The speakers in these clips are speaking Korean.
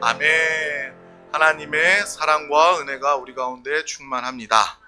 아멘. 하나님의 사랑과 은혜가 우리 가운데 충만합니다.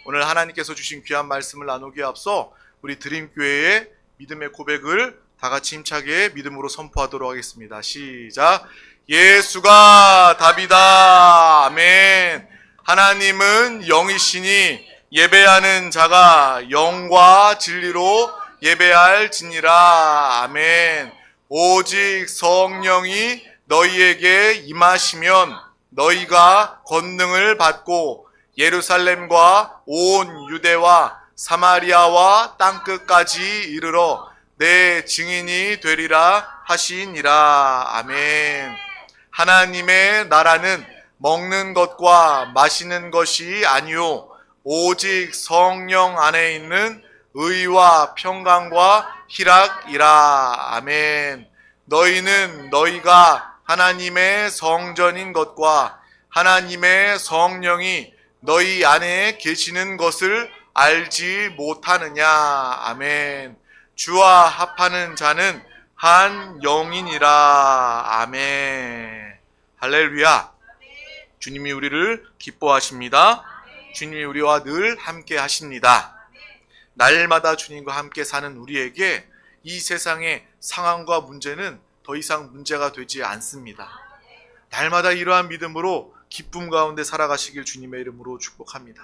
오늘 하나님께서 주신 귀한 말씀을 나누기에 앞서 우리 드림교회의 믿음의 고백을 다 같이 힘차게 믿음으로 선포하도록 하겠습니다. 시작. 예수가 답이다. 아멘. 하나님은 영이시니 예배하는 자가 영과 진리로 예배할지니라. 아멘. 오직 성령이 너희에게 임하시면 너희가 권능을 받고 예루살렘과 온 유대와 사마리아와 땅끝까지 이르러 내 증인이 되리라 하시니라. 아멘. 하나님의 나라는 먹는 것과 마시는 것이 아니요 오직 성령 안에 있는 의와 평강과 희락이라. 아멘. 너희는 너희가 하나님의 성전인 것과 하나님의 성령이 너희 안에 계시는 것을 알지 못하느냐. 아멘. 주와 합하는 자는 한 영이니라. 아멘. 할렐루야. 주님이 우리를 기뻐하십니다. 주님이 우리와 늘 함께 하십니다. 날마다 주님과 함께 사는 우리에게 이 세상의 상황과 문제는 더 이상 문제가 되지 않습니다. 날마다 이러한 믿음으로 기쁨 가운데 살아가시길 주님의 이름으로 축복합니다.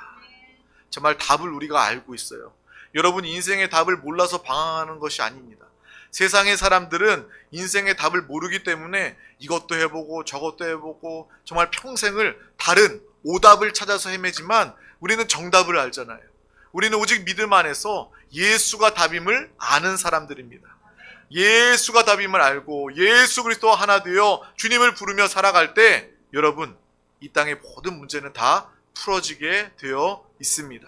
정말 답을 우리가 알고 있어요. 여러분, 인생의 답을 몰라서 방황하는 것이 아닙니다. 세상의 사람들은 인생의 답을 모르기 때문에 이것도 해보고 저것도 해보고 정말 평생을 다른 오답을 찾아서 헤매지만 우리는 정답을 알잖아요. 우리는 오직 믿음 안에서 예수가 답임을 아는 사람들입니다. 예수가 답임을 알고 예수 그리스도와 하나 되어 주님을 부르며 살아갈 때 여러분, 이 땅의 모든 문제는 다 풀어지게 되어 있습니다.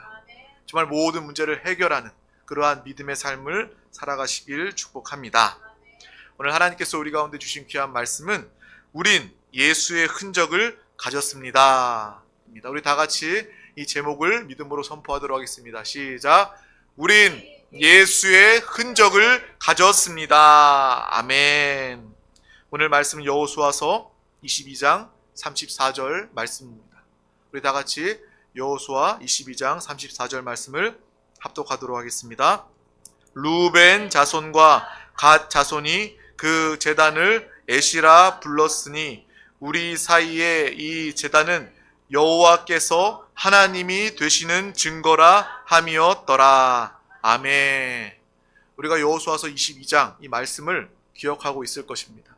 정말 모든 문제를 해결하는 그러한 믿음의 삶을 살아가시길 축복합니다. 오늘 하나님께서 우리 가운데 주신 귀한 말씀은 우린 예수의 흔적을 가졌습니다. 우리 다 같이 이 제목을 믿음으로 선포하도록 하겠습니다. 시작. 우린 예수의 흔적을 가졌습니다. 아멘. 오늘 말씀은 여호수아서 22장 34절 말씀입니다. 우리 다 같이 여호수아 22장 34절 말씀을 합독하도록 하겠습니다. 루벤 자손과 갓 자손이 그 제단을 에시라 불렀으니 우리 사이에 이 제단은 여호와께서 하나님이 되시는 증거라 함이었더라. 아멘. 우리가 여호수아서 22장 이 말씀을 기억하고 있을 것입니다.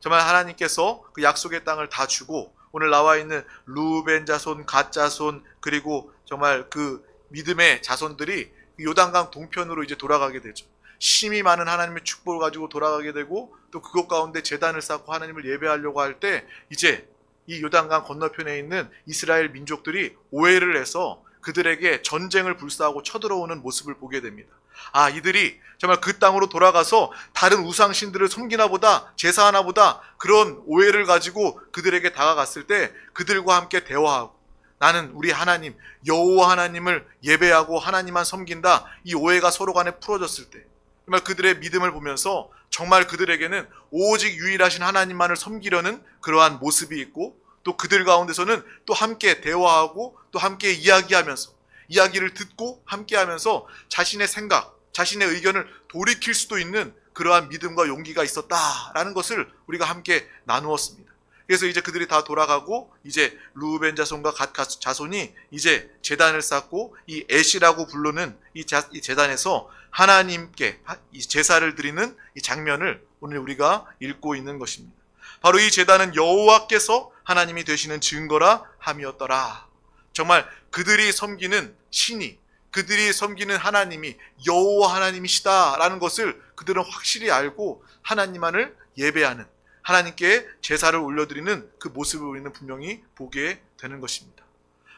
정말 하나님께서 그 약속의 땅을 다 주고 오늘 나와 있는 루벤 자손, 갓 자손, 그리고 정말 그 믿음의 자손들이 요단강 동편으로 이제 돌아가게 되죠. 심히 많은 하나님의 축복을 가지고 돌아가게 되고 또 그것 가운데 제단을 쌓고 하나님을 예배하려고 할 때 이제 이 요단강 건너편에 있는 이스라엘 민족들이 오해를 해서 그들에게 전쟁을 불사하고 쳐들어오는 모습을 보게 됩니다. 아, 이들이 정말 그 땅으로 돌아가서 다른 우상신들을 섬기나 보다, 제사하나 보다 그런 오해를 가지고 그들에게 다가갔을 때 그들과 함께 대화하고 나는 우리 하나님 여호와 하나님을 예배하고 하나님만 섬긴다, 이 오해가 서로 간에 풀어졌을 때 정말 그들의 믿음을 보면서 정말 그들에게는 오직 유일하신 하나님만을 섬기려는 그러한 모습이 있고 또 그들 가운데서는 또 함께 대화하고 또 함께 이야기하면서 이야기를 듣고 함께하면서 자신의 생각, 자신의 의견을 돌이킬 수도 있는 그러한 믿음과 용기가 있었다라는 것을 우리가 함께 나누었습니다. 그래서 이제 그들이 다 돌아가고 이제 루벤 자손과 갓 자손이 이제 제단을 쌓고 이 에시라고 부르는 이 제단에서 하나님께 이 제사를 드리는 이 장면을 오늘 우리가 읽고 있는 것입니다. 바로 이 제단은 여호와께서 하나님이 되시는 증거라 함이었더라. 정말 그들이 섬기는 신이, 그들이 섬기는 하나님이 여호와 하나님이시다라는 것을 그들은 확실히 알고 하나님만을 예배하는, 하나님께 제사를 올려드리는 그 모습을 우리는 분명히 보게 되는 것입니다.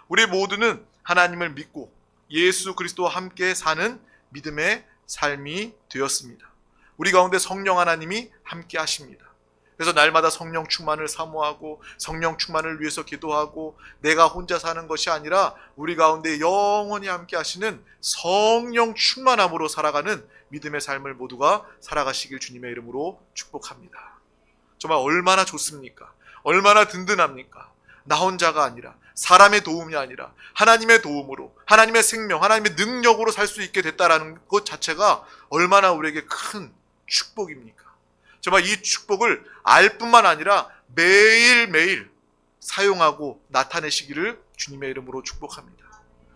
우리 모두는 하나님을 믿고 예수 그리스도와 함께 사는 믿음의 삶이 되었습니다. 우리 가운데 성령 하나님이 함께 하십니다. 그래서 날마다 성령 충만을 사모하고 성령 충만을 위해서 기도하고 내가 혼자 사는 것이 아니라 우리 가운데 영원히 함께 하시는 성령 충만함으로 살아가는 믿음의 삶을 모두가 살아가시길 주님의 이름으로 축복합니다. 정말 얼마나 좋습니까? 얼마나 든든합니까? 나 혼자가 아니라, 사람의 도움이 아니라 하나님의 도움으로, 하나님의 생명, 하나님의 능력으로 살 수 있게 됐다라는 것 자체가 얼마나 우리에게 큰 축복입니까? 정말 이 축복을 알 뿐만 아니라 매일매일 사용하고 나타내시기를 주님의 이름으로 축복합니다.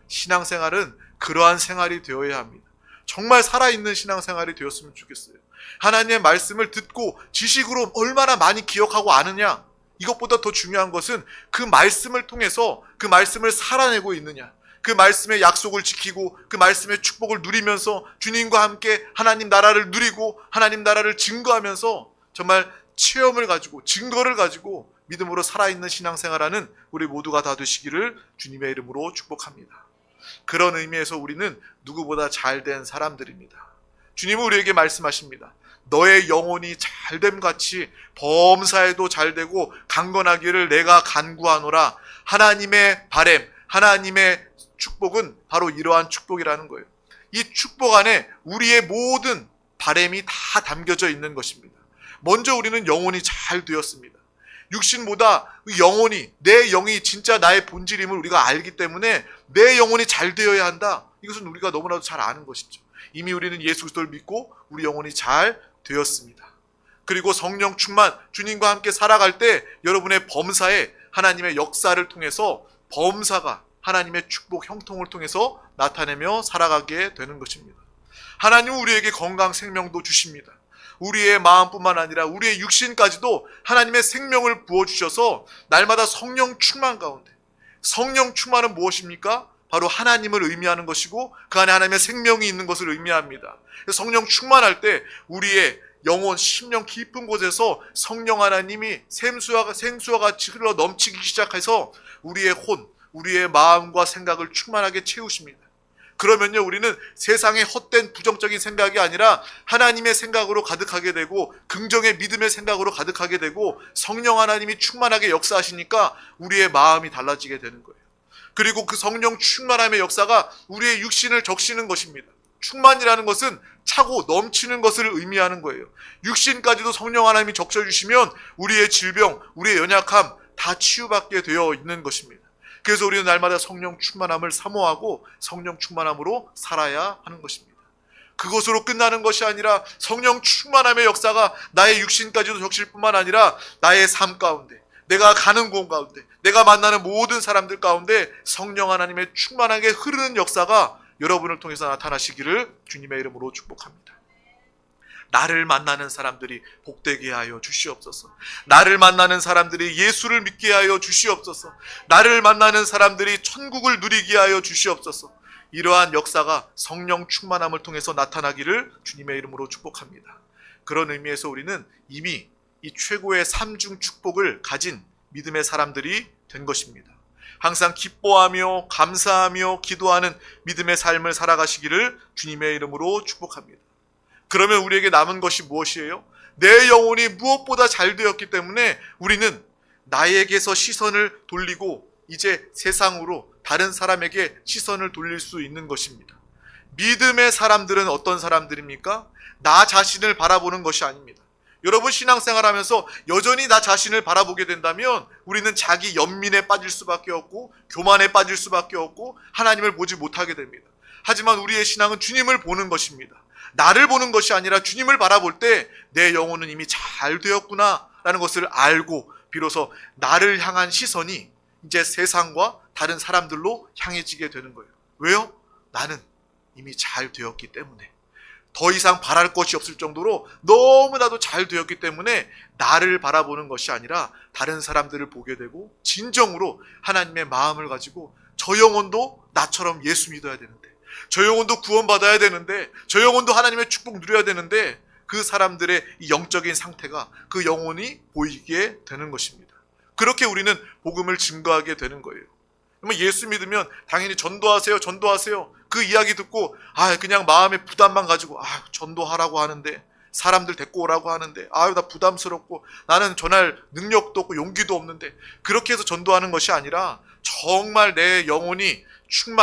신앙생활은 그러한 생활이 되어야 합니다. 정말 살아있는 신앙생활이 되었으면 좋겠어요. 하나님의 말씀을 듣고 지식으로 얼마나 많이 기억하고 아느냐, 이것보다 더 중요한 것은 그 말씀을 통해서 그 말씀을 살아내고 있느냐, 그 말씀의 약속을 지키고 그 말씀의 축복을 누리면서 주님과 함께 하나님 나라를 누리고 하나님 나라를 증거하면서 정말 체험을 가지고 증거를 가지고 믿음으로 살아있는 신앙생활하는 우리 모두가 다 되시기를 주님의 이름으로 축복합니다. 그런 의미에서 우리는 누구보다 잘된 사람들입니다. 주님은 우리에게 말씀하십니다. 너의 영혼이 잘됨 같이 범사에도 잘되고 강건하기를 내가 간구하노라. 하나님의 바램, 하나님의 축복은 바로 이러한 축복이라는 거예요. 이 축복 안에 우리의 모든 바램이 다 담겨져 있는 것입니다. 먼저 우리는 영혼이 잘 되었습니다. 육신보다 영혼이, 내 영이 진짜 나의 본질임을 우리가 알기 때문에 내 영혼이 잘 되어야 한다. 이것은 우리가 너무나도 잘 아는 것이죠. 이미 우리는 예수 그리스도를 믿고 우리 영혼이 잘 되었습니다. 그리고 성령 충만, 주님과 함께 살아갈 때 여러분의 범사에 하나님의 역사를 통해서 범사가 하나님의 축복 형통을 통해서 나타내며 살아가게 되는 것입니다. 하나님은 우리에게 건강 생명도 주십니다. 우리의 마음뿐만 아니라 우리의 육신까지도 하나님의 생명을 부어주셔서 날마다 성령 충만 가운데, 성령 충만은 무엇입니까? 바로 하나님을 의미하는 것이고 그 안에 하나님의 생명이 있는 것을 의미합니다. 성령 충만할 때 우리의 영혼, 심령 깊은 곳에서 성령 하나님이 생수와 같이 흘러 넘치기 시작해서 우리의 혼, 우리의 마음과 생각을 충만하게 채우십니다. 그러면요, 우리는 세상의 헛된 부정적인 생각이 아니라 하나님의 생각으로 가득하게 되고 긍정의 믿음의 생각으로 가득하게 되고 성령 하나님이 충만하게 역사하시니까 우리의 마음이 달라지게 되는 거예요. 그리고 그 성령 충만함의 역사가 우리의 육신을 적시는 것입니다. 충만이라는 것은 차고 넘치는 것을 의미하는 거예요. 육신까지도 성령 하나님이 적셔주시면 우리의 질병, 우리의 연약함 다 치유받게 되어 있는 것입니다. 그래서 우리는 날마다 성령 충만함을 사모하고 성령 충만함으로 살아야 하는 것입니다. 그것으로 끝나는 것이 아니라 성령 충만함의 역사가 나의 육신까지도 적실 뿐만 아니라 나의 삶 가운데, 내가 가는 곳 가운데, 내가 만나는 모든 사람들 가운데 성령 하나님의 충만하게 흐르는 역사가 여러분을 통해서 나타나시기를 주님의 이름으로 축복합니다. 나를 만나는 사람들이 복되게 하여 주시옵소서. 나를 만나는 사람들이 예수를 믿게 하여 주시옵소서. 나를 만나는 사람들이 천국을 누리게 하여 주시옵소서. 이러한 역사가 성령 충만함을 통해서 나타나기를 주님의 이름으로 축복합니다. 그런 의미에서 우리는 이미 이 최고의 삼중 축복을 가진 믿음의 사람들이 된 것입니다. 항상 기뻐하며 감사하며 기도하는 믿음의 삶을 살아가시기를 주님의 이름으로 축복합니다. 그러면 우리에게 남은 것이 무엇이에요? 내 영혼이 무엇보다 잘 되었기 때문에 우리는 나에게서 시선을 돌리고 이제 세상으로 다른 사람에게 시선을 돌릴 수 있는 것입니다. 믿음의 사람들은 어떤 사람들입니까? 나 자신을 바라보는 것이 아닙니다. 여러분 신앙생활하면서 여전히 나 자신을 바라보게 된다면 우리는 자기 연민에 빠질 수밖에 없고 교만에 빠질 수밖에 없고 하나님을 보지 못하게 됩니다. 하지만 우리의 신앙은 주님을 보는 것입니다. 나를 보는 것이 아니라 주님을 바라볼 때 내 영혼은 이미 잘 되었구나 라는 것을 알고 비로소 나를 향한 시선이 이제 세상과 다른 사람들로 향해지게 되는 거예요. 왜요? 나는 이미 잘 되었기 때문에, 더 이상 바랄 것이 없을 정도로 너무나도 잘 되었기 때문에 나를 바라보는 것이 아니라 다른 사람들을 보게 되고 진정으로 하나님의 마음을 가지고 저 영혼도 나처럼 예수 믿어야 되는데, 저 영혼도 구원받아야 되는데, 저 영혼도 하나님의 축복 누려야 되는데 그 사람들의 이 영적인 상태가 그 영혼이 보이게 되는 것입니다. 그렇게 우리는 복음을 증거하게 되는 거예요. 그러면 예수 믿으면 당연히 전도하세요, 전도하세요. 그 이야기 듣고 그냥 마음의 부담만 가지고 전도하라고 하는데, 사람들 데리고 오라고 하는데 나 부담스럽고 나는 전할 능력도 없고 용기도 없는데, 그렇게 해서 전도하는 것이 아니라 정말 내 영혼이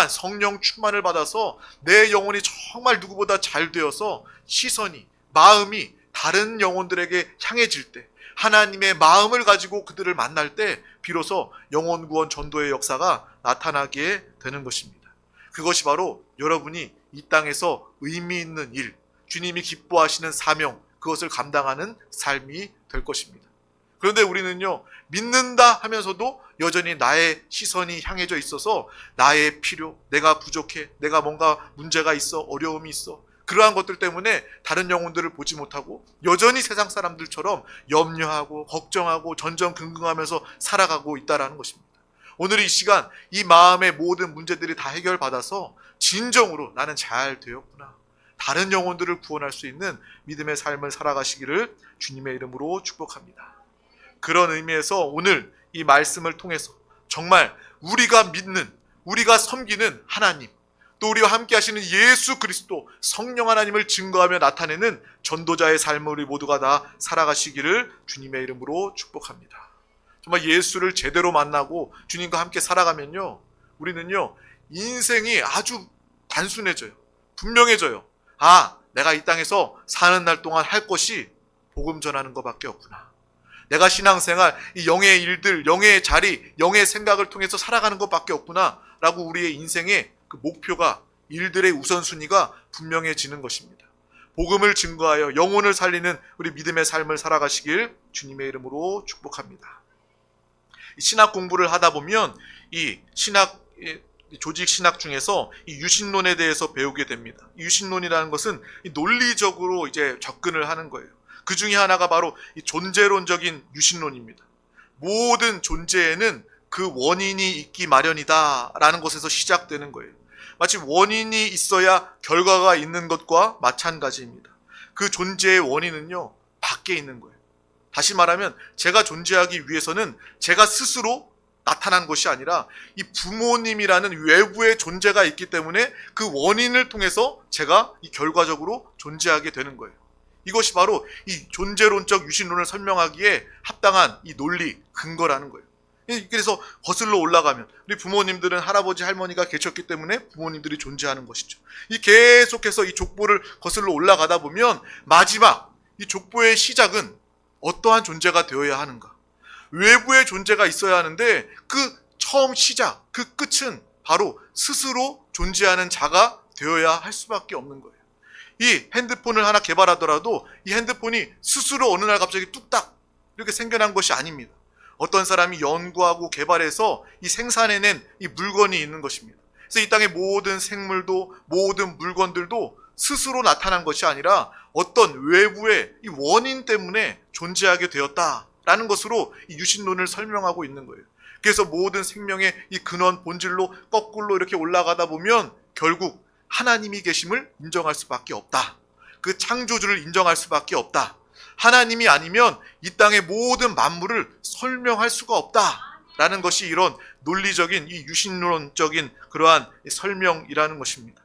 성령 충만을 받아서 내 영혼이 정말 누구보다 잘 되어서 시선이, 마음이 다른 영혼들에게 향해질 때, 하나님의 마음을 가지고 그들을 만날 때 비로소 영혼 구원 전도의 역사가 나타나게 되는 것입니다. 그것이 바로 여러분이 이 땅에서 의미 있는 일, 주님이 기뻐하시는 사명, 그것을 감당하는 삶이 될 것입니다. 그런데 우리는요, 믿는다 하면서도 여전히 나의 시선이 향해져 있어서 나의 필요, 내가 부족해, 내가 뭔가 문제가 있어, 어려움이 있어, 그러한 것들 때문에 다른 영혼들을 보지 못하고 여전히 세상 사람들처럼 염려하고 걱정하고 전전긍긍하면서 살아가고 있다는 것입니다. 오늘 이 시간 이 마음의 모든 문제들이 다 해결받아서 진정으로 나는 잘 되었구나, 다른 영혼들을 구원할 수 있는 믿음의 삶을 살아가시기를 주님의 이름으로 축복합니다. 그런 의미에서 오늘 이 말씀을 통해서 정말 우리가 믿는, 우리가 섬기는 하나님, 또 우리와 함께 하시는 예수 그리스도 성령 하나님을 증거하며 나타내는 전도자의 삶을 우리 모두가 다 살아가시기를 주님의 이름으로 축복합니다. 정말 예수를 제대로 만나고 주님과 함께 살아가면요, 우리는요 인생이 아주 단순해져요. 분명해져요. 아, 내가 이 땅에서 사는 날 동안 할 것이 복음 전하는 것밖에 없구나. 내가 신앙생활, 이 영의 일들, 영의 자리, 영의 생각을 통해서 살아가는 것밖에 없구나 라고 우리의 인생의 그 목표가, 일들의 우선순위가 분명해지는 것입니다. 복음을 증거하여 영혼을 살리는 우리 믿음의 삶을 살아가시길 주님의 이름으로 축복합니다. 신학 공부를 하다 보면 이 조직 신학 중에서 이 유신론에 대해서 배우게 됩니다. 유신론이라는 것은 이 논리적으로 이제 접근을 하는 거예요. 그 중에 하나가 바로 이 존재론적인 유신론입니다. 모든 존재에는 그 원인이 있기 마련이다라는 것에서 시작되는 거예요. 마치 원인이 있어야 결과가 있는 것과 마찬가지입니다. 그 존재의 원인은요, 밖에 있는 거예요. 다시 말하면 제가 존재하기 위해서는 제가 스스로 나타난 것이 아니라 이 부모님이라는 외부의 존재가 있기 때문에 그 원인을 통해서 제가 이 결과적으로 존재하게 되는 거예요. 이것이 바로 이 존재론적 유신론을 설명하기에 합당한 이 논리, 근거라는 거예요. 그래서 거슬러 올라가면 우리 부모님들은 할아버지 할머니가 계셨기 때문에 부모님들이 존재하는 것이죠. 이 계속해서 이 족보를 거슬러 올라가다 보면 마지막 이 족보의 시작은 어떠한 존재가 되어야 하는가? 외부의 존재가 있어야 하는데 그 처음 시작, 그 끝은 바로 스스로 존재하는 자가 되어야 할 수밖에 없는 거예요. 이 핸드폰을 하나 개발하더라도 이 핸드폰이 스스로 어느 날 갑자기 뚝딱 이렇게 생겨난 것이 아닙니다. 어떤 사람이 연구하고 개발해서 이 생산해낸 이 물건이 있는 것입니다. 그래서 이 땅의 모든 생물도, 모든 물건들도 스스로 나타난 것이 아니라 어떤 외부의 이 원인 때문에 존재하게 되었다라는 것으로 이 유신론을 설명하고 있는 거예요. 그래서 모든 생명의 이 근원 본질로 거꾸로 이렇게 올라가다 보면 결국 하나님이 계심을 인정할 수밖에 없다. 그 창조주를 인정할 수밖에 없다. 하나님이 아니면 이 땅의 모든 만물을 설명할 수가 없다라는 것이 이런 논리적인 이 유신론적인 그러한 설명이라는 것입니다.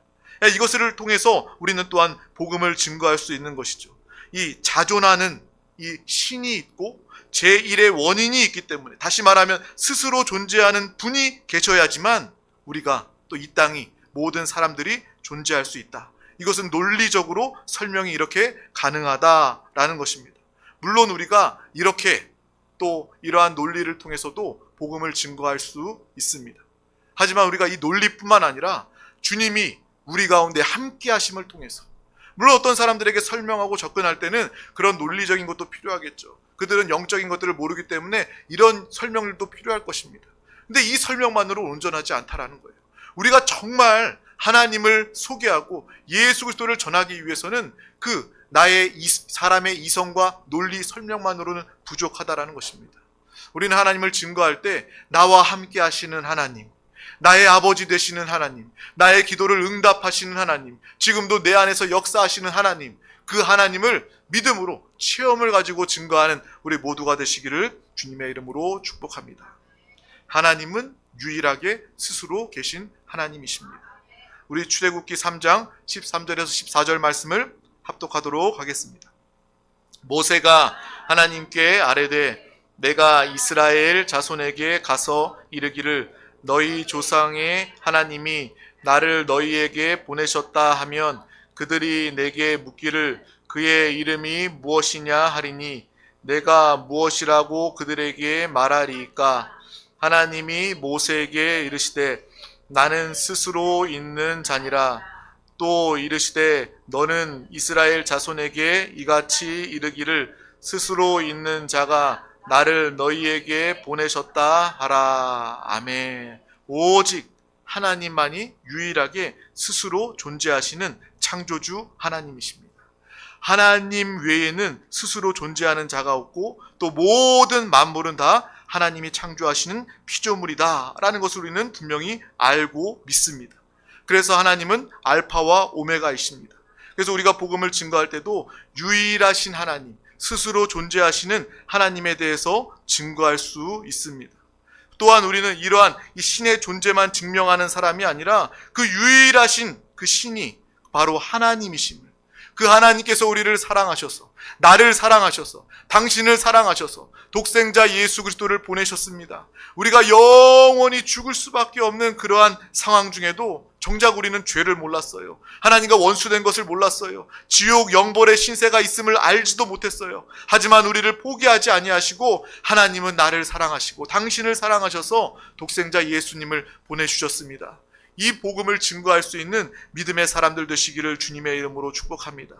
이것을 통해서 우리는 또한 복음을 증거할 수 있는 것이죠. 이 자존하는 이 신이 있고 제1의 원인이 있기 때문에, 다시 말하면 스스로 존재하는 분이 계셔야지만 우리가 또 이 땅이 모든 사람들이 존재할 수 있다. 이것은 논리적으로 설명이 이렇게 가능하다라는 것입니다. 물론 우리가 이렇게 또 이러한 논리를 통해서도 복음을 증거할 수 있습니다. 하지만 우리가 이 논리뿐만 아니라 주님이 우리 가운데 함께 하심을 통해서, 물론 어떤 사람들에게 설명하고 접근할 때는 그런 논리적인 것도 필요하겠죠. 그들은 영적인 것들을 모르기 때문에 이런 설명들도 필요할 것입니다. 근데 이 설명만으로 온전하지 않다라는 거예요. 우리가 정말 하나님을 소개하고 예수 그리스도를 전하기 위해서는 그 나의 사람의 이성과 논리 설명만으로는 부족하다라는 것입니다. 우리는 하나님을 증거할 때 나와 함께 하시는 하나님, 나의 아버지 되시는 하나님, 나의 기도를 응답하시는 하나님, 지금도 내 안에서 역사하시는 하나님, 그 하나님을 믿음으로 체험을 가지고 증거하는 우리 모두가 되시기를 주님의 이름으로 축복합니다. 하나님은 유일하게 스스로 계신 하나님이십니다. 우리 출애굽기 3장 13절에서 14절 말씀을 합독하도록 하겠습니다. 모세가 하나님께 아뢰되 내가 이스라엘 자손에게 가서 이르기를 너희 조상의 하나님이 나를 너희에게 보내셨다 하면 그들이 내게 묻기를 그의 이름이 무엇이냐 하리니 내가 무엇이라고 그들에게 말하리이까. 하나님이 모세에게 이르시되 나는 스스로 있는 자니라. 또 이르시되 너는 이스라엘 자손에게 이같이 이르기를 스스로 있는 자가 나를 너희에게 보내셨다 하라. 아멘. 오직 하나님만이 유일하게 스스로 존재하시는 창조주 하나님이십니다. 하나님 외에는 스스로 존재하는 자가 없고 또 모든 만물은 다 하나님이 창조하시는 피조물이다 라는 것을 우리는 분명히 알고 믿습니다. 그래서 하나님은 알파와 오메가이십니다. 그래서 우리가 복음을 증거할 때도 유일하신 하나님, 스스로 존재하시는 하나님에 대해서 증거할 수 있습니다. 또한 우리는 이러한 이 신의 존재만 증명하는 사람이 아니라 그 유일하신 그 신이 바로 하나님이심을, 그 하나님께서 우리를 사랑하셔서, 나를 사랑하셔서, 당신을 사랑하셔서 독생자 예수 그리스도를 보내셨습니다. 우리가 영원히 죽을 수밖에 없는 그러한 상황 중에도 정작 우리는 죄를 몰랐어요. 하나님과 원수된 것을 몰랐어요. 지옥 영벌의 신세가 있음을 알지도 못했어요. 하지만 우리를 포기하지 아니하시고 하나님은 나를 사랑하시고 당신을 사랑하셔서 독생자 예수님을 보내주셨습니다. 이 복음을 증거할 수 있는 믿음의 사람들 되시기를 주님의 이름으로 축복합니다.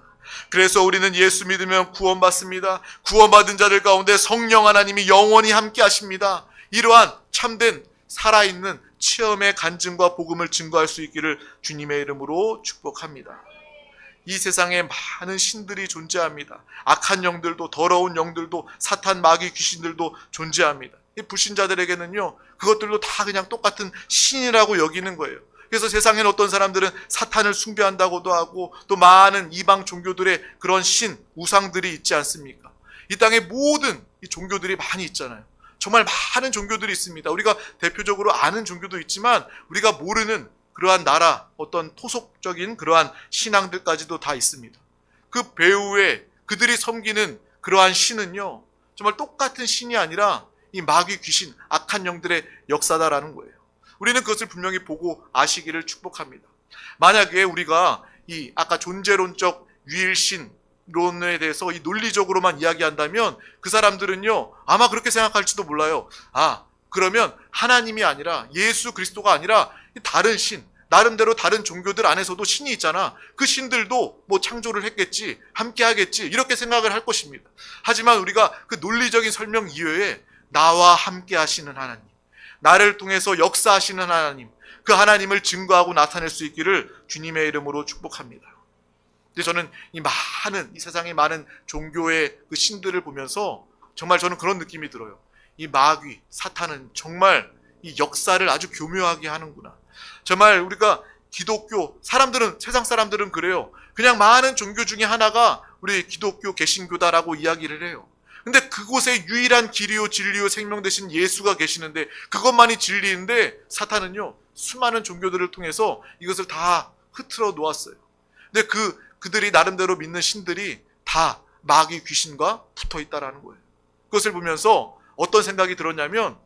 그래서 우리는 예수 믿으면 구원받습니다. 구원받은 자들 가운데 성령 하나님이 영원히 함께 하십니다. 이러한 참된 살아있는 체험의 간증과 복음을 증거할 수 있기를 주님의 이름으로 축복합니다. 이 세상에 많은 신들이 존재합니다. 악한 영들도, 더러운 영들도, 사탄, 마귀, 귀신들도 존재합니다. 이 불신자들에게는요, 그것들도 다 그냥 똑같은 신이라고 여기는 거예요. 그래서 세상에는 어떤 사람들은 사탄을 숭배한다고도 하고 또 많은 이방 종교들의 그런 신, 우상들이 있지 않습니까? 이 땅에 모든 이 종교들이 많이 있잖아요. 정말 많은 종교들이 있습니다. 우리가 대표적으로 아는 종교도 있지만 우리가 모르는 그러한 나라, 어떤 토속적인 그러한 신앙들까지도 다 있습니다. 그 배후에 그들이 섬기는 그러한 신은요, 정말 똑같은 신이 아니라 이 마귀, 귀신, 악한 영들의 역사다라는 거예요. 우리는 그것을 분명히 보고 아시기를 축복합니다. 만약에 우리가 이 아까 존재론적 유일신론에 대해서 이 논리적으로만 이야기한다면 그 사람들은요, 아마 그렇게 생각할지도 몰라요. 아, 그러면 하나님이 아니라 예수 그리스도가 아니라 다른 신, 나름대로 다른 종교들 안에서도 신이 있잖아. 그 신들도 뭐 창조를 했겠지, 함께 하겠지, 이렇게 생각을 할 것입니다. 하지만 우리가 그 논리적인 설명 이외에 나와 함께 하시는 하나님, 나를 통해서 역사하시는 하나님, 그 하나님을 증거하고 나타낼 수 있기를 주님의 이름으로 축복합니다. 근데 저는 이 세상의 많은 종교의 그 신들을 보면서 정말 저는 그런 느낌이 들어요. 이 마귀, 사탄은 정말 이 역사를 아주 교묘하게 하는구나. 정말 우리가 기독교, 세상 사람들은 그래요. 그냥 많은 종교 중에 하나가 우리 기독교 개신교다라고 이야기를 해요. 근데 그곳에 유일한 길이요 진리요 생명 되신 예수가 계시는데 그것만이 진리인데 사탄은요, 수많은 종교들을 통해서 이것을 다 흐트러 놓았어요. 근데 그들이 나름대로 믿는 신들이 다 마귀 귀신과 붙어 있다라는 거예요. 그것을 보면서 어떤 생각이 들었냐면,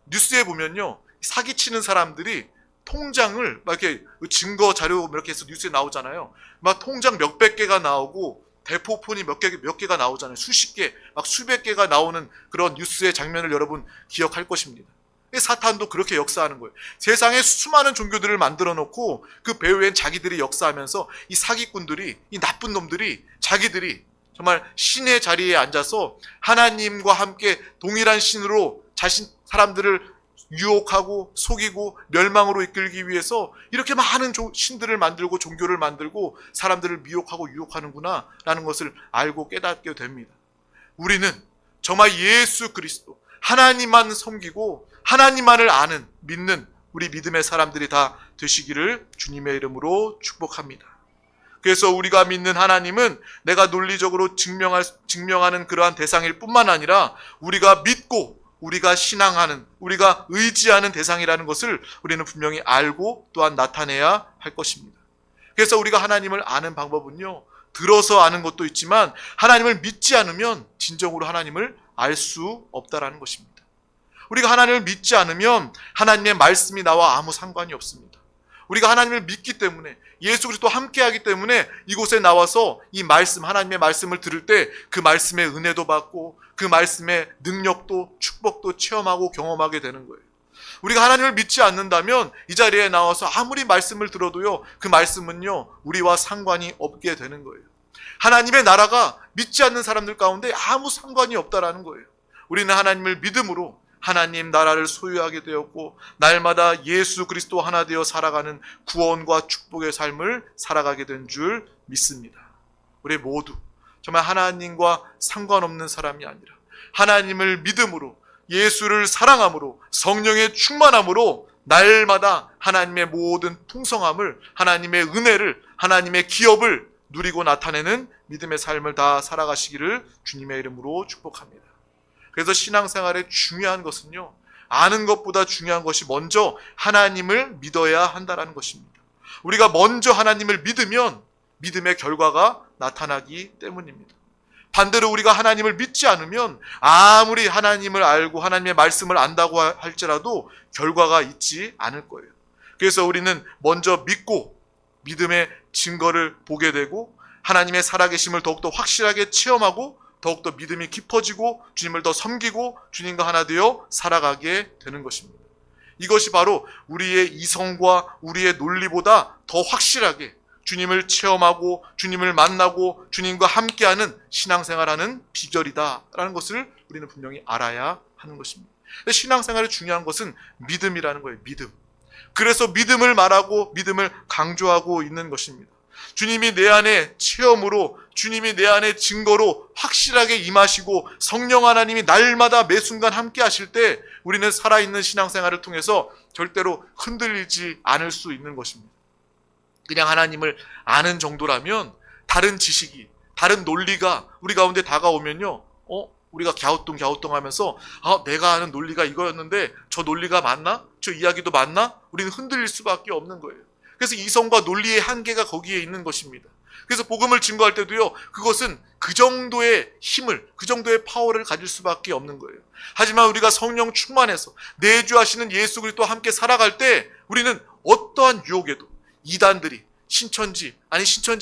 뉴스에 보면요, 사기치는 사람들이 통장을 막 이렇게 증거 자료 이렇게 해서 뉴스에 나오잖아요. 막 통장 몇백 개가 나오고 대포폰이 몇 개가 나오잖아요. 수십 개, 막 수백 개가 나오는 그런 뉴스의 장면을 여러분 기억할 것입니다. 사탄도 그렇게 역사하는 거예요. 세상에 수많은 종교들을 만들어 놓고 그 배후엔 자기들이 역사하면서 이 사기꾼들이, 이 나쁜 놈들이 자기들이 정말 신의 자리에 앉아서 하나님과 함께 동일한 신으로 사람들을 유혹하고 속이고 멸망으로 이끌기 위해서 이렇게 많은 신들을 만들고 종교를 만들고 사람들을 미혹하고 유혹하는구나 라는 것을 알고 깨닫게 됩니다. 우리는 정말 예수 그리스도, 하나님만 섬기고 하나님만을 아는, 믿는 우리 믿음의 사람들이 다 되시기를 주님의 이름으로 축복합니다. 그래서 우리가 믿는 하나님은 내가 논리적으로 증명하는 그러한 대상일 뿐만 아니라 우리가 믿고 우리가 신앙하는, 우리가 의지하는 대상이라는 것을 우리는 분명히 알고 또한 나타내야 할 것입니다. 그래서 우리가 하나님을 아는 방법은요, 들어서 아는 것도 있지만 하나님을 믿지 않으면 진정으로 하나님을 알 수 없다라는 것입니다. 우리가 하나님을 믿지 않으면 하나님의 말씀이 나와 아무 상관이 없습니다. 우리가 하나님을 믿기 때문에, 예수 그리스도와 함께하기 때문에 이곳에 나와서 이 말씀, 하나님의 말씀을 들을 때 그 말씀의 은혜도 받고 그 말씀의 능력도 축복도 체험하고 경험하게 되는 거예요. 우리가 하나님을 믿지 않는다면 이 자리에 나와서 아무리 말씀을 들어도요, 그 말씀은요 우리와 상관이 없게 되는 거예요. 하나님의 나라가 믿지 않는 사람들 가운데 아무 상관이 없다라는 거예요. 우리는 하나님을 믿음으로 하나님 나라를 소유하게 되었고 날마다 예수 그리스도 하나 되어 살아가는 구원과 축복의 삶을 살아가게 된 줄 믿습니다. 우리 모두 정말 하나님과 상관없는 사람이 아니라 하나님을 믿음으로, 예수를 사랑함으로, 성령의 충만함으로 날마다 하나님의 모든 풍성함을, 하나님의 은혜를, 하나님의 기업을 누리고 나타내는 믿음의 삶을 다 살아가시기를 주님의 이름으로 축복합니다. 그래서 신앙생활의 중요한 것은요, 아는 것보다 중요한 것이 먼저 하나님을 믿어야 한다는 것입니다. 우리가 먼저 하나님을 믿으면 믿음의 결과가 나타나기 때문입니다. 반대로 우리가 하나님을 믿지 않으면 아무리 하나님을 알고 하나님의 말씀을 안다고 할지라도 결과가 있지 않을 거예요. 그래서 우리는 먼저 믿고 믿음의 증거를 보게 되고 하나님의 살아계심을 더욱더 확실하게 체험하고 더욱더 믿음이 깊어지고 주님을 더 섬기고 주님과 하나 되어 살아가게 되는 것입니다. 이것이 바로 우리의 이성과 우리의 논리보다 더 확실하게 주님을 체험하고 주님을 만나고 주님과 함께하는 신앙생활하는 비결이다라는 것을 우리는 분명히 알아야 하는 것입니다. 신앙생활의 중요한 것은 믿음이라는 거예요. 믿음. 그래서 믿음을 말하고 믿음을 강조하고 있는 것입니다. 주님이 내 안에 체험으로, 주님이 내 안에 증거로 확실하게 임하시고 성령 하나님이 날마다 매 순간 함께 하실 때 우리는 살아있는 신앙생활을 통해서 절대로 흔들리지 않을 수 있는 것입니다. 그냥 하나님을 아는 정도라면 다른 지식이, 다른 논리가 우리 가운데 다가오면요, 우리가 갸우뚱 하면서 내가 아는 논리가 이거였는데 저 논리가 맞나? 저 이야기도 맞나? 우리는 흔들릴 수밖에 없는 거예요. 그래서 이성과 논리의 한계가 거기에 있는 것입니다. 그래서 복음을 증거할 때도요, 그것은 그 정도의 힘을, 그 정도의 파워를 가질 수밖에 없는 거예요. 하지만 우리가 성령 충만해서 내주하시는 예수 그리스도와 함께 살아갈 때 우리는 어떠한 유혹에도, 이단들이, 신천지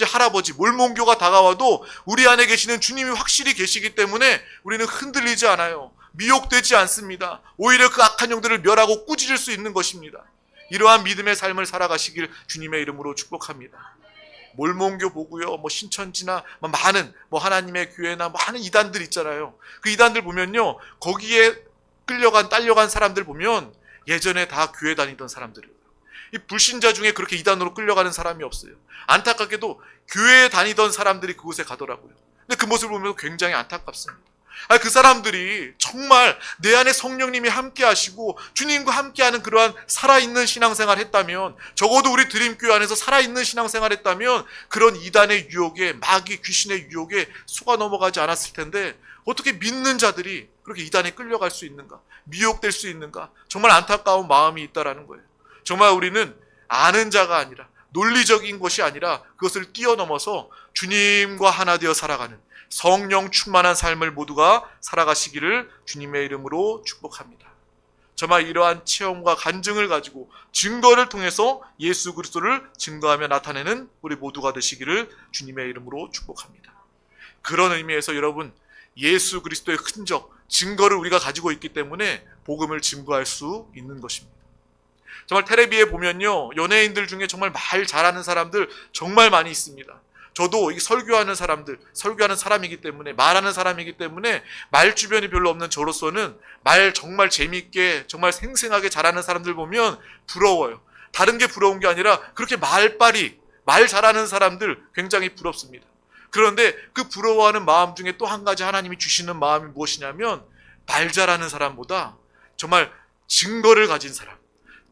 할아버지, 몰몬교가 다가와도 우리 안에 계시는 주님이 확실히 계시기 때문에 우리는 흔들리지 않아요. 미혹되지 않습니다. 오히려 그 악한 영들을 멸하고 꾸짖을 수 있는 것입니다. 이러한 믿음의 삶을 살아가시길 주님의 이름으로 축복합니다. 몰몬교 보고요, 신천지나 많은 하나님의 교회나 많은 이단들 있잖아요. 그 이단들 보면요, 거기에 딸려간 사람들 보면 예전에 다 교회 다니던 사람들이에요. 이 불신자 중에 그렇게 이단으로 끌려가는 사람이 없어요. 안타깝게도 교회에 다니던 사람들이 그곳에 가더라고요. 근데 그 모습을 보면 굉장히 안타깝습니다. 그 사람들이 정말 내 안에 성령님이 함께 하시고 주님과 함께하는 그러한 살아있는 신앙생활 했다면, 적어도 우리 드림교회 안에서 살아있는 신앙생활 했다면 그런 이단의 유혹에, 마귀 귀신의 유혹에 속아 넘어가지 않았을 텐데 어떻게 믿는 자들이 그렇게 이단에 끌려갈 수 있는가, 미혹될 수 있는가, 정말 안타까운 마음이 있다라는 거예요. 정말 우리는 아는 자가 아니라, 논리적인 것이 아니라 그것을 뛰어넘어서 주님과 하나 되어 살아가는 성령 충만한 삶을 모두가 살아가시기를 주님의 이름으로 축복합니다. 정말 이러한 체험과 간증을 가지고 증거를 통해서 예수 그리스도를 증거하며 나타내는 우리 모두가 되시기를 주님의 이름으로 축복합니다. 그런 의미에서 여러분, 예수 그리스도의 흔적, 증거를 우리가 가지고 있기 때문에 복음을 증거할 수 있는 것입니다. 정말 텔레비에 보면요, 연예인들 중에 정말 말 잘하는 사람들 정말 많이 있습니다. 저도 설교하는 사람이기 때문에, 말하는 사람이기 때문에 말 주변이 별로 없는 저로서는 말 정말 재미있게, 정말 생생하게 잘하는 사람들 보면 부러워요. 다른 게 부러운 게 아니라 그렇게 말 잘하는 사람들 굉장히 부럽습니다. 그런데 그 부러워하는 마음 중에 또 한 가지 하나님이 주시는 마음이 무엇이냐면, 말 잘하는 사람보다 정말 증거를 가진 사람,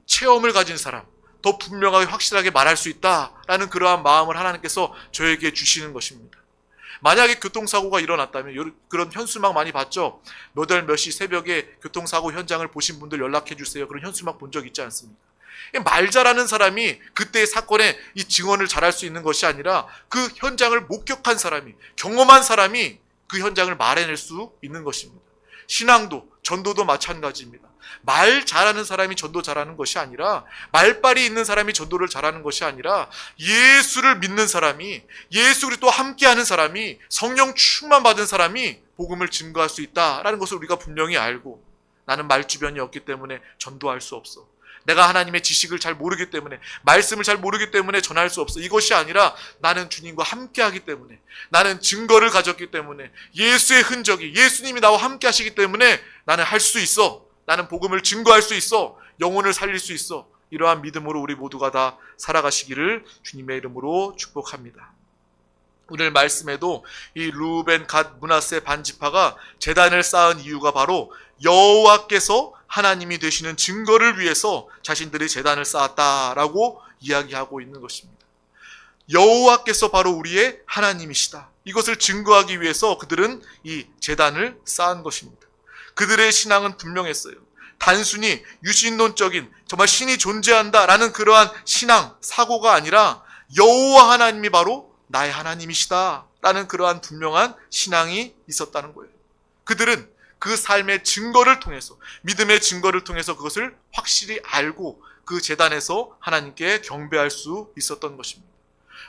체험을 가진 사람, 더 분명하게 확실하게 말할 수 있다라는 그러한 마음을 하나님께서 저에게 주시는 것입니다. 만약에 교통사고가 일어났다면, 그런 현수막 많이 봤죠? 몇 월 몇 시 새벽에 교통사고 현장을 보신 분들 연락해 주세요. 그런 현수막 본 적 있지 않습니까? 말 잘하는 사람이 그때의 사건에 이 증언을 잘할 수 있는 것이 아니라 그 현장을 목격한 사람이, 경험한 사람이 그 현장을 말해낼 수 있는 것입니다. 신앙도, 전도도 마찬가지입니다. 말 잘하는 사람이 전도 잘하는 것이 아니라, 말빨이 있는 사람이 전도를 잘하는 것이 아니라, 예수를 믿는 사람이, 예수 그리스도와 함께하는 사람이, 성령 충만 받은 사람이 복음을 증거할 수 있다라는 것을 우리가 분명히 알고, 나는 말주변이 없기 때문에 전도할 수 없어, 내가 하나님의 지식을 잘 모르기 때문에, 말씀을 잘 모르기 때문에 전할 수 없어, 이것이 아니라 나는 주님과 함께하기 때문에, 나는 증거를 가졌기 때문에, 예수의 흔적이, 예수님이 나와 함께 하시기 때문에 나는 할 수 있어, 나는 복음을 증거할 수 있어, 영혼을 살릴 수 있어. 이러한 믿음으로 우리 모두가 다 살아가시기를 주님의 이름으로 축복합니다. 오늘 말씀에도 이 르우벤, 갓, 므낫세 반지파가 제단을 쌓은 이유가 바로 여호와께서 하나님이 되시는 증거를 위해서 자신들이 제단을 쌓았다라고 이야기하고 있는 것입니다. 여호와께서 바로 우리의 하나님이시다, 이것을 증거하기 위해서 그들은 이 제단을 쌓은 것입니다. 그들의 신앙은 분명했어요. 단순히 유신론적인, 정말 신이 존재한다라는 그러한 신앙, 사고가 아니라 여호와 하나님이 바로 나의 하나님이시다라는 그러한 분명한 신앙이 있었다는 거예요. 그들은 그 삶의 증거를 통해서, 믿음의 증거를 통해서 그것을 확실히 알고 그 제단에서 하나님께 경배할 수 있었던 것입니다.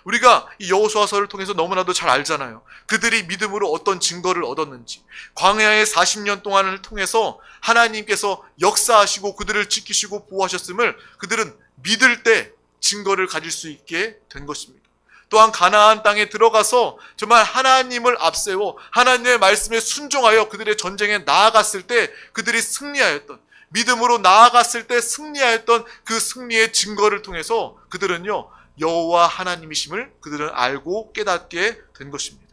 우리가 이 여호수아서를 통해서 너무나도 잘 알잖아요. 그들이 믿음으로 어떤 증거를 얻었는지, 광야의 40년 동안을 통해서 하나님께서 역사하시고 그들을 지키시고 보호하셨음을 그들은 믿을 때 증거를 가질 수 있게 된 것입니다. 또한 가나안 땅에 들어가서 정말 하나님을 앞세워 하나님의 말씀에 순종하여 그들의 전쟁에 나아갔을 때 그들이 승리하였던, 믿음으로 나아갔을 때 승리하였던 그 승리의 증거를 통해서 그들은요, 여호와 하나님이심을 그들은 알고 깨닫게 된 것입니다.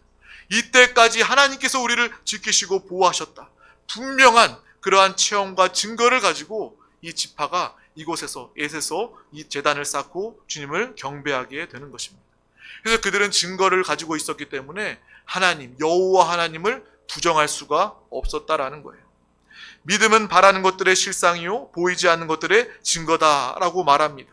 이때까지 하나님께서 우리를 지키시고 보호하셨다, 분명한 그러한 체험과 증거를 가지고 이 지파가 이곳에서, 엣에서 이 제단을 쌓고 주님을 경배하게 되는 것입니다. 그래서 그들은 증거를 가지고 있었기 때문에 하나님, 여호와 하나님을 부정할 수가 없었다라는 거예요. 믿음은 바라는 것들의 실상이요 보이지 않는 것들의 증거다라고 말합니다.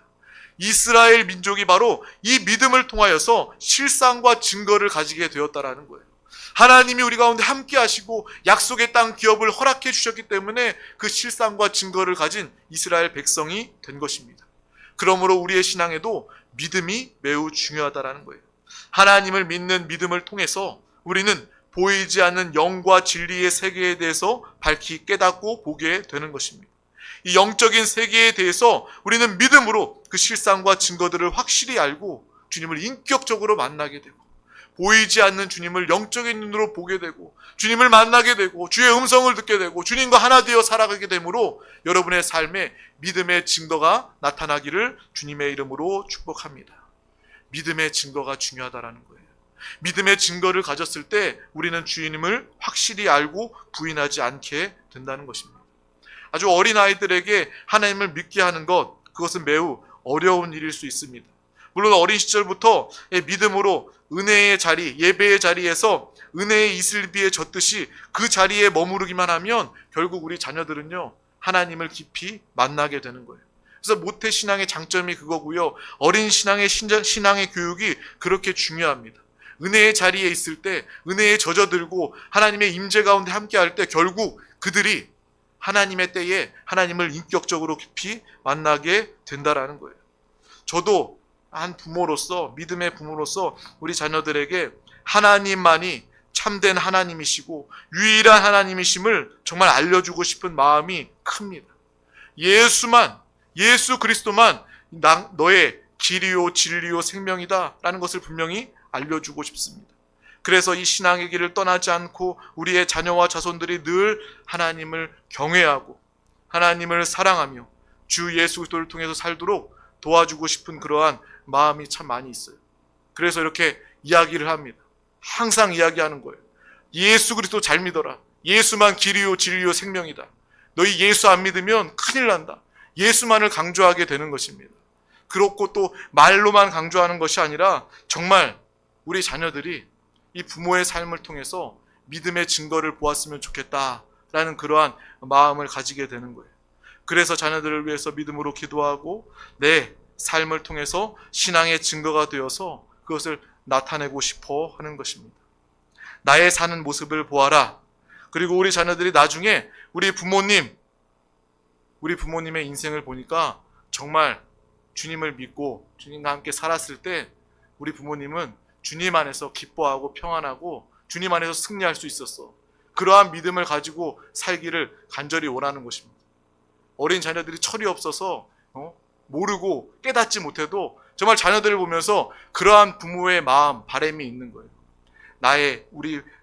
이스라엘 민족이 바로 이 믿음을 통하여서 실상과 증거를 가지게 되었다라는 거예요. 하나님이 우리 가운데 함께 하시고 약속의 땅 기업을 허락해 주셨기 때문에 그 실상과 증거를 가진 이스라엘 백성이 된 것입니다. 그러므로 우리의 신앙에도 믿음이 매우 중요하다라는 거예요. 하나님을 믿는 믿음을 통해서 우리는 보이지 않는 영과 진리의 세계에 대해서 밝히 깨닫고 보게 되는 것입니다. 이 영적인 세계에 대해서 우리는 믿음으로 그 실상과 증거들을 확실히 알고 주님을 인격적으로 만나게 되고, 보이지 않는 주님을 영적인 눈으로 보게 되고, 주님을 만나게 되고, 주의 음성을 듣게 되고, 주님과 하나 되어 살아가게 되므로 여러분의 삶에 믿음의 증거가 나타나기를 주님의 이름으로 축복합니다. 믿음의 증거가 중요하다라는 거예요. 믿음의 증거를 가졌을 때 우리는 주님을 확실히 알고 부인하지 않게 된다는 것입니다. 아주 어린 아이들에게 하나님을 믿게 하는 것, 그것은 매우 어려운 일일 수 있습니다. 물론 어린 시절부터 믿음으로 은혜의 자리, 예배의 자리에서 은혜의 이슬비에 젖듯이 그 자리에 머무르기만 하면 결국 우리 자녀들은요, 하나님을 깊이 만나게 되는 거예요. 그래서 모태 신앙의 장점이 그거고요. 어린 신앙의 교육이 그렇게 중요합니다. 은혜의 자리에 있을 때, 은혜에 젖어들고 하나님의 임재 가운데 함께할 때 결국 그들이 하나님의 때에 하나님을 인격적으로 깊이 만나게 된다라는 거예요. 저도 한 부모로서, 믿음의 부모로서 우리 자녀들에게 하나님만이 참된 하나님이시고 유일한 하나님이심을 정말 알려주고 싶은 마음이 큽니다. 예수 그리스도만 너의 길이요 진리요 생명이다 라는 것을 분명히 알려주고 싶습니다. 그래서 이 신앙의 길을 떠나지 않고 우리의 자녀와 자손들이 늘 하나님을 경외하고 하나님을 사랑하며 주 예수 그리스도를 통해서 살도록 도와주고 싶은 그러한 마음이 참 많이 있어요. 그래서 이렇게 이야기를 합니다. 항상 이야기하는 거예요. 예수 그리스도 잘 믿어라. 예수만 길이요 진리요 생명이다. 너희 예수 안 믿으면 큰일 난다. 예수만을 강조하게 되는 것입니다. 그렇고 또 말로만 강조하는 것이 아니라 정말 우리 자녀들이 이 부모의 삶을 통해서 믿음의 증거를 보았으면 좋겠다라는 그러한 마음을 가지게 되는 거예요. 그래서 자녀들을 위해서 믿음으로 기도하고 내 삶을 통해서 신앙의 증거가 되어서 그것을 나타내고 싶어 하는 것입니다. 나의 사는 모습을 보아라. 그리고 우리 자녀들이 나중에 우리 부모님의 인생을 보니까 정말 주님을 믿고 주님과 함께 살았을 때 우리 부모님은 주님 안에서 기뻐하고 평안하고 주님 안에서 승리할 수 있었어. 그러한 믿음을 가지고 살기를 간절히 원하는 것입니다. 어린 자녀들이 철이 없어서 모르고 깨닫지 못해도 정말 자녀들을 보면서 그러한 부모의 마음, 바람이 있는 거예요.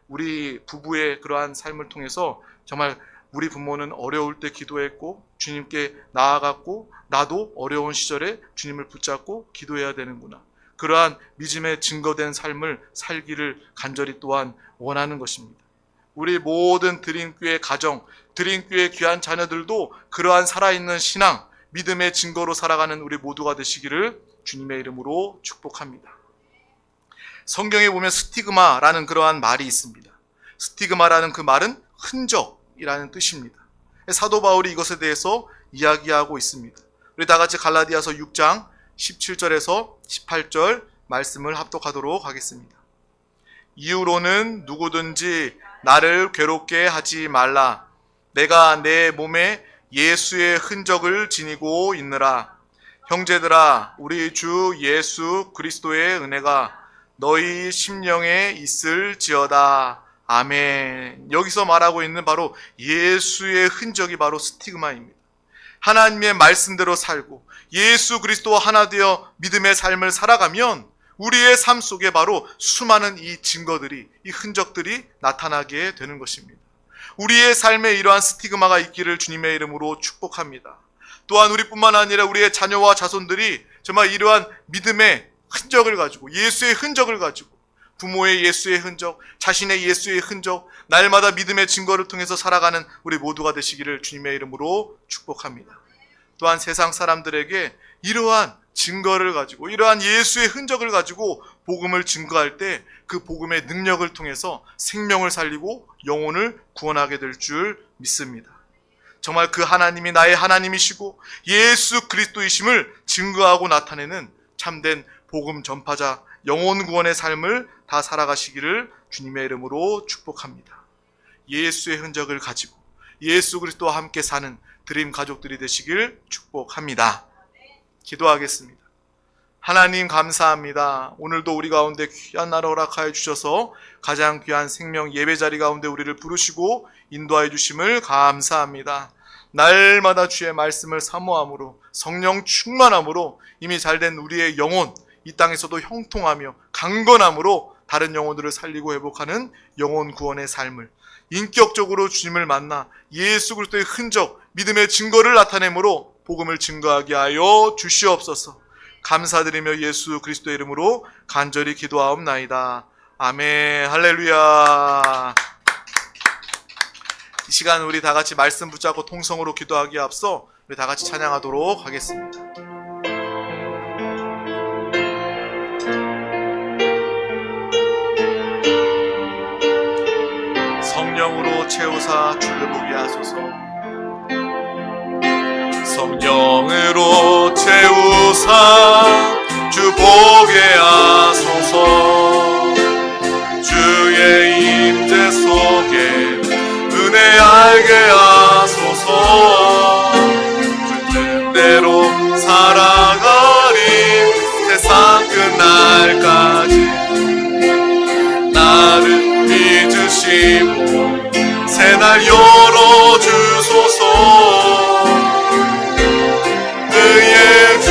우리 부부의 그러한 삶을 통해서 정말 우리 부모는 어려울 때 기도했고 주님께 나아갔고 나도 어려운 시절에 주님을 붙잡고 기도해야 되는구나. 그러한 믿음의 증거된 삶을 살기를 간절히 또한 원하는 것입니다. 우리 모든 드림교회 가정, 드림교회 귀한 자녀들도 그러한 살아있는 신앙, 믿음의 증거로 살아가는 우리 모두가 되시기를 주님의 이름으로 축복합니다. 성경에 보면 스티그마라는 그러한 말이 있습니다. 스티그마라는 그 말은 흔적이라는 뜻입니다. 사도 바울이 이것에 대해서 이야기하고 있습니다. 우리 다 같이 갈라디아서 6장 17절에서 18절 말씀을 합독하도록 하겠습니다. 이후로는 누구든지 나를 괴롭게 하지 말라. 내가 내 몸에 예수의 흔적을 지니고 있느라. 형제들아, 우리 주 예수 그리스도의 은혜가 너희 심령에 있을지어다. 아멘. 여기서 말하고 있는 바로 예수의 흔적이 바로 스티그마입니다. 하나님의 말씀대로 살고 예수 그리스도와 하나 되어 믿음의 삶을 살아가면 우리의 삶 속에 바로 수많은 이 증거들이, 이 흔적들이 나타나게 되는 것입니다. 우리의 삶에 이러한 스티그마가 있기를 주님의 이름으로 축복합니다. 또한 우리뿐만 아니라 우리의 자녀와 자손들이 정말 이러한 믿음의 흔적을 가지고, 예수의 흔적을 가지고, 부모의 예수의 흔적, 자신의 예수의 흔적, 날마다 믿음의 증거를 통해서 살아가는 우리 모두가 되시기를 주님의 이름으로 축복합니다. 또한 세상 사람들에게 이러한 증거를 가지고, 이러한 예수의 흔적을 가지고 복음을 증거할 때 그 복음의 능력을 통해서 생명을 살리고 영혼을 구원하게 될 줄 믿습니다. 정말 그 하나님이 나의 하나님이시고 예수 그리스도이심을 증거하고 나타내는 참된 복음 전파자, 영혼 구원의 삶을 다 살아가시기를 주님의 이름으로 축복합니다. 예수의 흔적을 가지고 예수 그리스도와 함께 사는 드림 가족들이 되시길 축복합니다. 기도하겠습니다. 하나님 감사합니다. 오늘도 우리 가운데 귀한 날을 허락하여 주셔서 가장 귀한 생명 예배 자리 가운데 우리를 부르시고 인도하여 주심을 감사합니다. 날마다 주의 말씀을 사모함으로 성령 충만함으로 이미 잘된 우리의 영혼 이 땅에서도 형통하며 강건함으로 다른 영혼들을 살리고 회복하는 영혼 구원의 삶을 인격적으로 주님을 만나 예수 그리스도의 흔적, 믿음의 증거를 나타내므로 복음을 증거하게 하여 주시옵소서. 감사드리며 예수 그리스도의 이름으로 간절히 기도하옵나이다. 아멘. 할렐루야. 이 시간 우리 다 같이 말씀 붙잡고 통성으로 기도하기에 앞서 우리 다 같이 찬양하도록 하겠습니다. 성령으로 채우사 주를 보게 하소서. 성령으로 채우사 주 보게 하소서. 주의 임재 속에 은혜 알게 하소서.